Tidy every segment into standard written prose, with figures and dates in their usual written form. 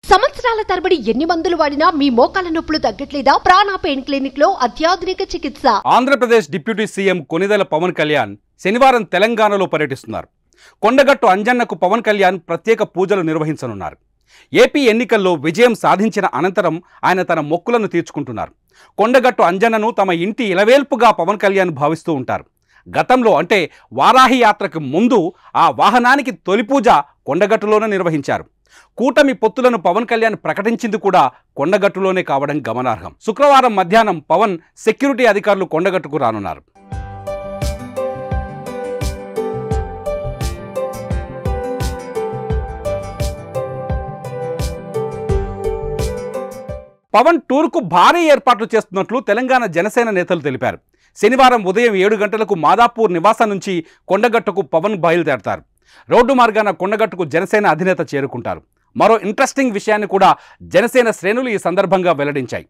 సంవత్సరాల తరబడి ఎన్ని మందులు వాడినా మీ మోకాల నొప్పులు తగ్గట్లేదా? ప్రాణ పెయిన్ క్లినిక్ లో అత్యాధునిక చికిత్స. ఆంధ్రప్రదేశ్ డిప్యూటీ సీఎం కొనిదెల పవన్ కళ్యాణ్ శనివారం తెలంగాణలో పర్యటిస్తున్నారు. కొండగట్టు అంజన్నకు పవన్ కళ్యాణ్ ప్రత్యేక పూజలు నిర్వహించనున్నారు. ఏపీ ఎన్నికల్లో విజయం సాధించిన అనంతరం ఆయన తన మొక్కులను తీర్చుకుంటున్నారు. కొండగట్టు అంజన్నను తమ ఇంటి ఇలవేల్పుగా పవన్ కళ్యాణ్ భావిస్తూ ఉంటారు. గతంలో అంటే వారాహి యాత్రకు ముందు ఆ వాహనానికి తొలి పూజ కొండగట్టులోనే నిర్వహించారు. కూటమి పొత్తులను పవన్ కళ్యాణ్ ప్రకటించింది కూడా కొండగట్టులోనే కావడం గమనార్హం. శుక్రవారం మధ్యాహ్నం పవన్ సెక్యూరిటీ అధికారులు కొండగట్టుకు రానున్నారు. పవన్ టూర్కు భారీ ఏర్పాట్లు చేస్తున్నట్లు తెలంగాణ జనసేన నేతలు తెలిపారు. శనివారం ఉదయం 7 గంటలకు మాదాపూర్ నివాసం నుంచి కొండగట్టుకు పవన్ బయలుదేరతారు. రోడ్డు మార్గాన కొండగట్టుకు జనసేన అధినేత చేరుకుంటారు. మరో ఇంట్రెస్టింగ్ విషయాన్ని కూడా జనసేన శ్రేణులు ఈ సందర్భంగా వెల్లడించాయి.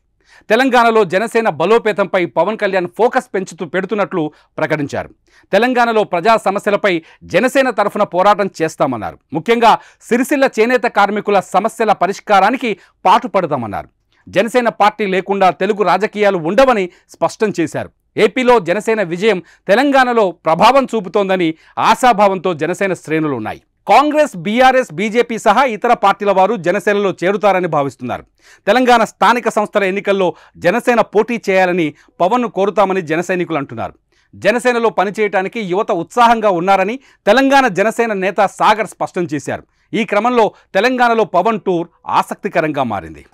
తెలంగాణలో జనసేన బలోపేతంపై పవన్ కళ్యాణ్ ఫోకస్ పెడుతున్నట్లు ప్రకటించారు. తెలంగాణలో ప్రజా సమస్యలపై జనసేన తరఫున పోరాటం చేస్తామన్నారు. ముఖ్యంగా సిరిసిల్ల చేనేత కార్మికుల సమస్యల పరిష్కారానికి పాటుపడతామన్నారు. జనసేన పార్టీ లేకుండా తెలుగు రాజకీయాలు ఉండవని స్పష్టం చేశారు. ఏపీలో జనసేన విజయం తెలంగాణలో ప్రభావం చూపుతోందని ఆశాభావంతో జనసేన శ్రేణులు ఉన్నాయి. కాంగ్రెస్, బీఆర్ఎస్, బీజేపీ సహా ఇతర పార్టీల వారు జనసేనలో చేరుతారని భావిస్తున్నారు. తెలంగాణ స్థానిక సంస్థల ఎన్నికల్లో జనసేన పోటీ చేయాలని పవన్ను కోరుతామని జనసైనికులు అంటున్నారు. జనసేనలో పనిచేయడానికి యువత ఉత్సాహంగా ఉన్నారని తెలంగాణ జనసేన నేత సాగర్ స్పష్టం చేశారు. ఈ క్రమంలో తెలంగాణలో పవన్ టూర్ ఆసక్తికరంగా మారింది.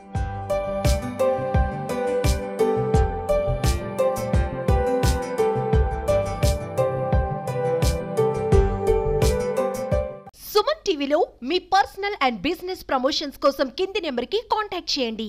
సుమన్ టీవీలో మీ పర్సనల్ అండ్ బిజినెస్ ప్రమోషన్స్ కోసం కింది నెంబర్కి కాంటాక్ట్ చేయండి.